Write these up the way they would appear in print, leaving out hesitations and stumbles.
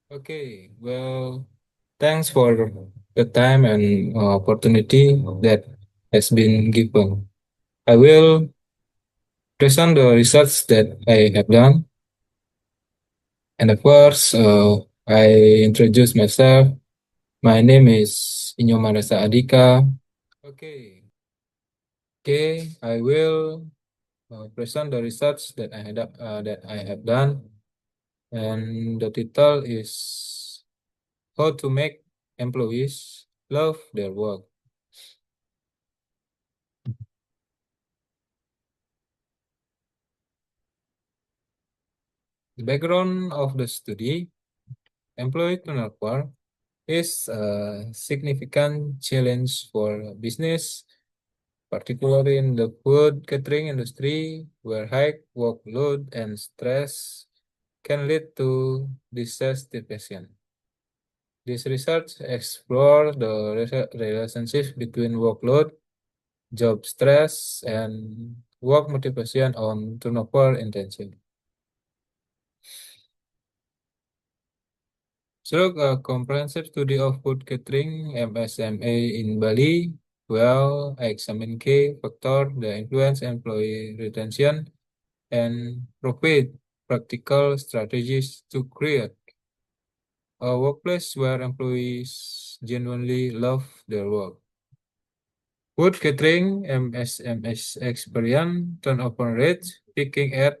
Okay, well, thanks for the time and opportunity that has been given. I will present the research that I have done. And of course, I introduce myself. My name is Inyo Marasa Adika. Okay, okay, I will present the research that I have done, and the title is How to Make Employees Love Their Work. The background of the study, employee turnover is a significant challenge for business, particularly in the food catering industry, where high workload and stress can lead to dissatisfaction. This research explores the relationship between workload, job stress, and work motivation on turnover intention. Through a comprehensive study of food catering (MSMA) in Bali, well, I examine key factors that influence employee retention and provide practical strategies to create a workplace where employees genuinely love their work. Food catering (MSMS) experience turnover rate peaking at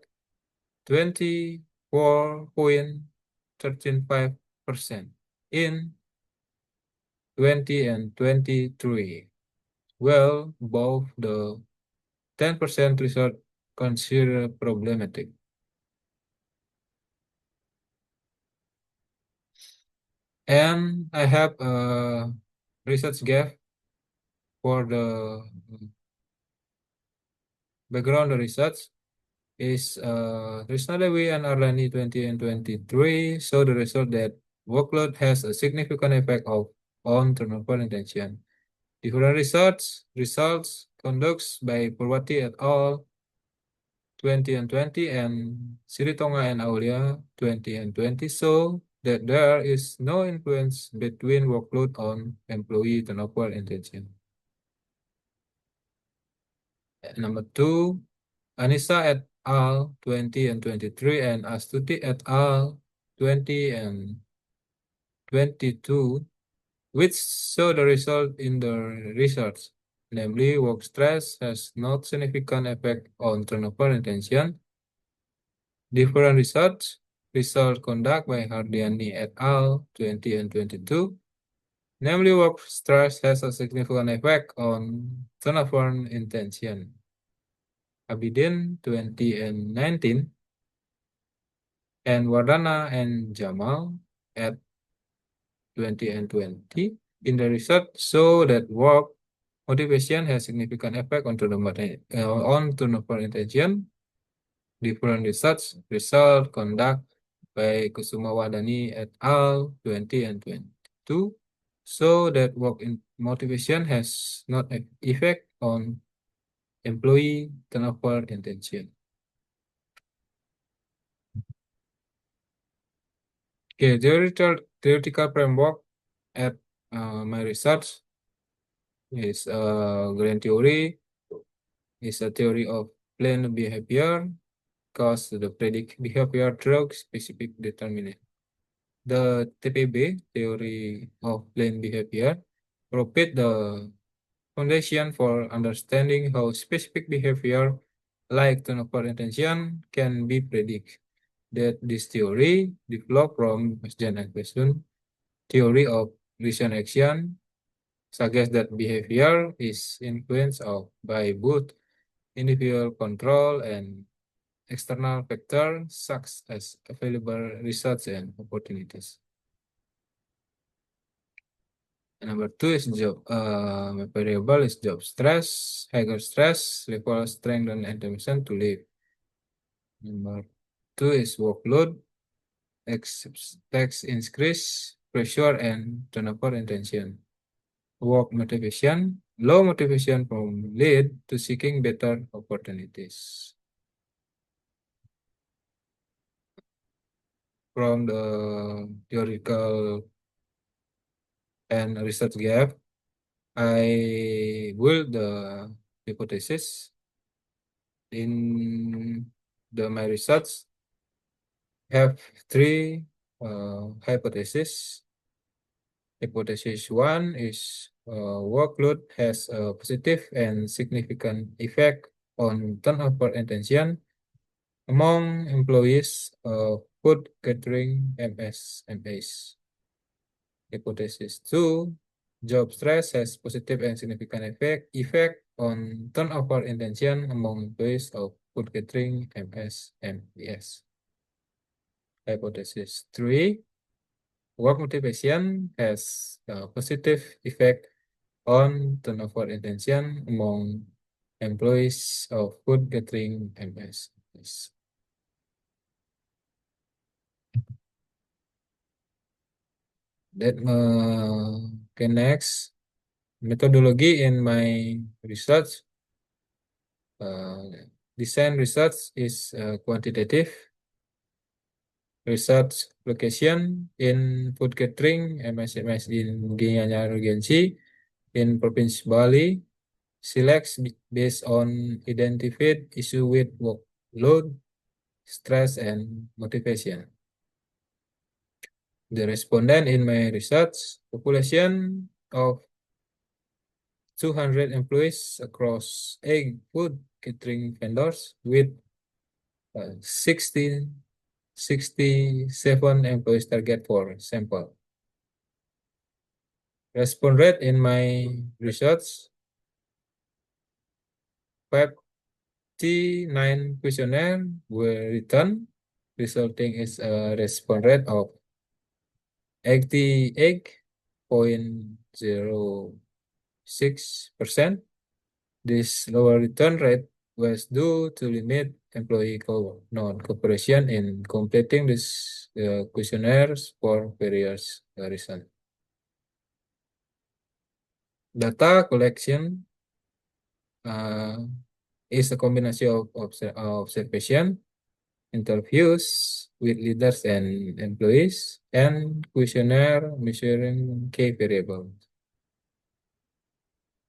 24.135% in 20 and 23, well above the 10% result considered problematic. And I have a research gap for the background research is recently and Arlani 20 and 23 show the result that workload has a significant effect on turnover intention. Different research results conducts by Purwati et al. 20 and 20 and Siritonga and Aulia 20 and 20 show that there is no influence between workload on employee turnover intention. Number two, Anissa et al. 20 and 23 and Astuti et al. 20 and 22, which show the result in the research, namely work stress has not significant effect on turnover intention. Different research result conducted by Hardiani et al. 20 and 22, namely work stress has a significant effect on turnover intention. Abidin 20 and 19 and Wardana and Jamal at 20 and 20 in the research show that work motivation has significant effect on turnover intention. Different research result conduct by Kusuma Wadani et al. 20 and 22 show that motivation has not an effect on employee turnover intention. Okay, theoretical framework at my research is grand theory, is a theory of planned behavior cause the predict behavior through specific determinant. The TPB, theory of planned behavior, provide the foundation for understanding how specific behavior like turnover intention can be predicted. That this theory developed from question and question theory of reason action suggests that behavior is influenced by both individual control and external factors such as available research and opportunities. And number two is job. Variable is job stress, higher stress, level strength and determination to live. Number two is workload, tax increase, pressure, and turnover intention. Work motivation, low motivation from lead to seeking better opportunities. from the theoretical and research gap, I build the hypothesis in my research have three hypotheses. Hypothesis one is workload has a positive and significant effect on turnover and retention among employees of food catering MSMEs. Hypothesis two, job stress has positive and significant effect on turnover and retention among employees of food catering MSMEs. Hypothesis three, work motivation has a positive effect on turnover and retention among employees of food catering MSMEs. Okay, next methodology in my research. Design research is quantitative research location in food catering MSMS in Gianyar Regency in Province Bali selects based on identified issue with workload, stress, and motivation. The respondent in my research population of 200 employees across egg food catering vendors with 67 employees target for sample. Response rate in my research 59 questionnaire were written, resulting is a response rate of 88.06%. This lower return rate was due to limit employee non-cooperation in completing these questionnaires for various reasons. Data collection is a combination of observation, interviews with leaders and employees, and questionnaire measuring key variables.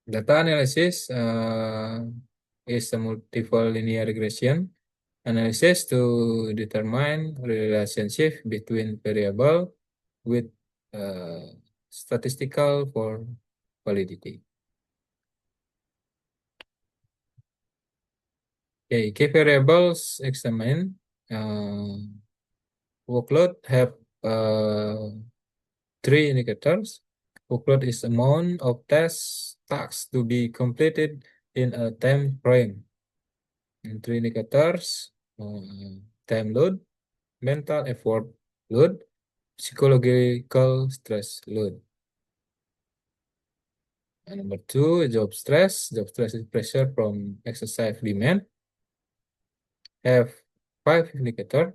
Data analysis is a multiple linear regression analysis to determine relationship between variable with statistical for validity. Okay, key variables examine workload have three indicators. Workload is amount of tasks to be completed in a time frame. And three indicators: time load, mental effort load, psychological stress load. And number two, job stress. Job stress is pressure from exercise demand. Have five indicators: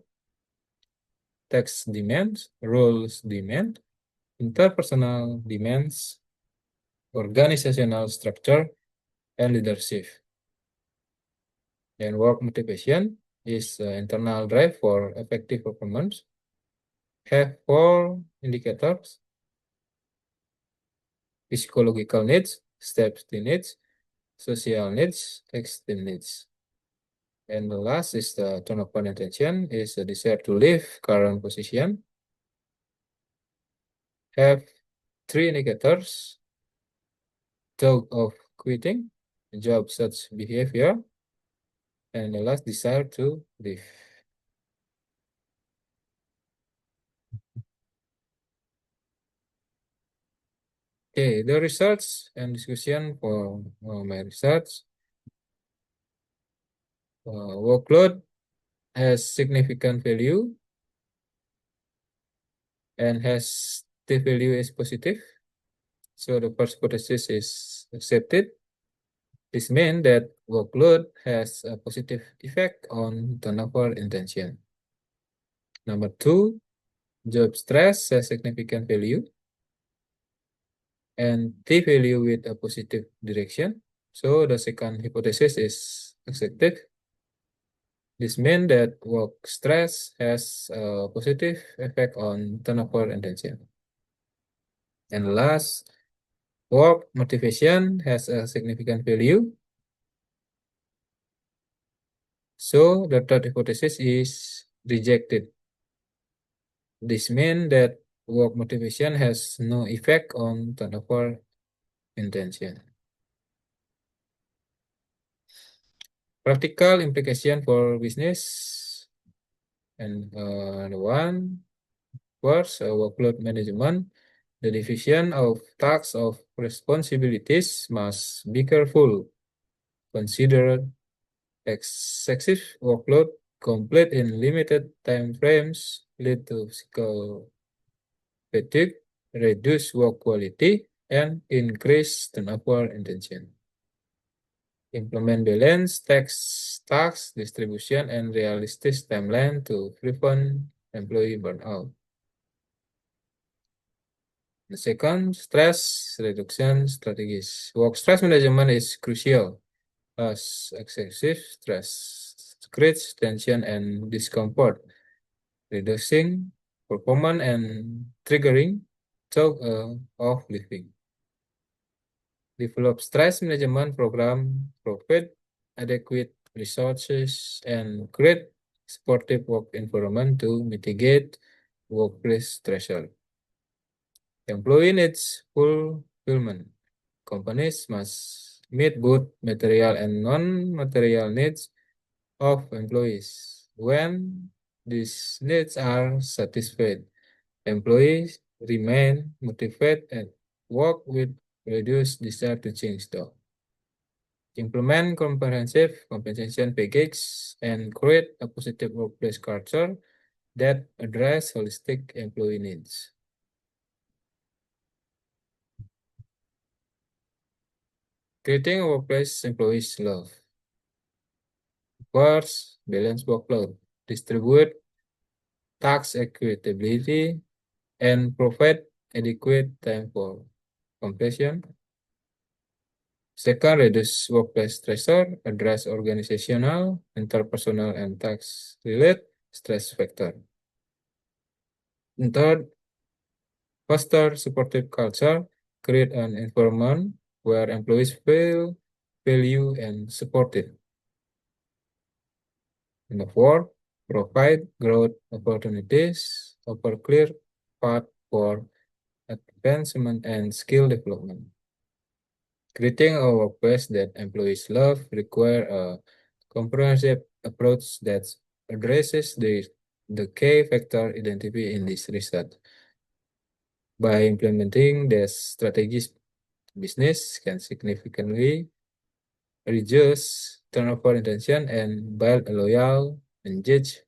task demands, roles demand, interpersonal demands, organizational structure, and leadership. And work motivation is internal drive for effective performance. Have four indicators: physiological needs, safety needs, social needs, extreme needs. And the last is the turnover and retention is a desire to leave current position. Have three indicators: thought of quitting, job search behavior, and the last, desire to leave. Okay, the results and discussion for my research. Workload has significant value and has the value is positive. So the first hypothesis is accepted. This means that workload has a positive effect on turnover intention. Number two, job stress has significant value and T value with a positive direction. So the second hypothesis is accepted. This means that work stress has a positive effect on turnover and retention. And last, work motivation has a significant value. So the third hypothesis is rejected. This means that work motivation has no effect on turnover intention. Practical implication for business and the one first, workload management. The division of tasks of responsibilities must be careful. Consider excessive workload complete in limited time frames lead to physical fatigue, reduce work quality, and increase turnover intention. Implement balanced task distribution and realistic timeline to prevent employee burnout. The second, stress reduction strategies. Work stress management is crucial as excessive stress creates tension and discomfort, reducing performance and triggering thought of living. Develop stress management program, provide adequate resources, and create supportive work environment to mitigate workplace stressor. Employee needs fulfillment. Companies must meet both material and non-material needs of employees. When these needs are satisfied, employees remain motivated and work with reduced desire to change though. Implement comprehensive compensation package and create a positive workplace culture that address holistic employee needs. Creating a workplace employees love. First, balance workload, distribute task equitably, and provide adequate time for completion. Second, reduce workplace stressor, address organizational, interpersonal, and task-related stress factor. And third, foster supportive culture, create an environment where employees feel valued and supported. And the fourth, provide growth opportunities, offer clear path for advancement and skill development. Creating a workplace that employees love require a comprehensive approach that addresses the key factor identified in this research. By implementing the strategies, business can significantly reduce turnover intention and build a loyal, engaged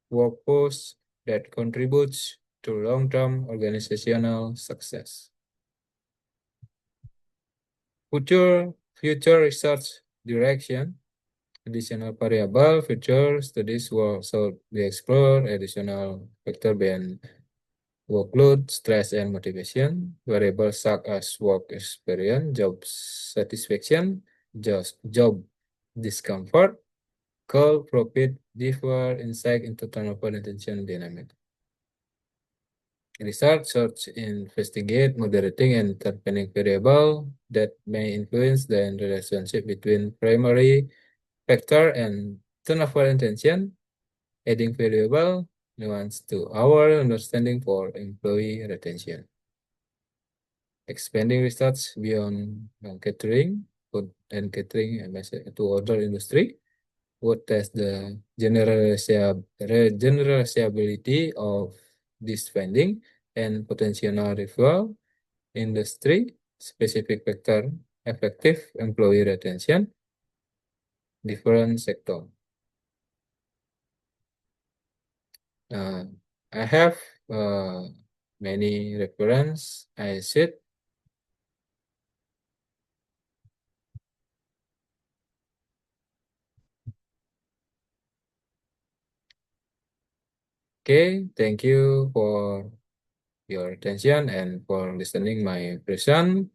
workforce that contributes to long-term organizational success. Future research direction. Additional variable future studies will also be explored. Additional factor beyond workload, stress, and motivation. Variables such as work experience, job satisfaction, job discomfort, could provide deeper insight into turnover and attention dynamic. Research search investigate moderating and intervening variable that may influence the relationship between primary factor and turnover intention, adding valuable nuance to our understanding for employee retention. Expanding research beyond catering, food and catering and to other industry would test the generalizability of this finding and potential rival industry specific factor effective employee retention different sector. Uh, I have many reference. I said, okay, thank you for your attention and for listening my present.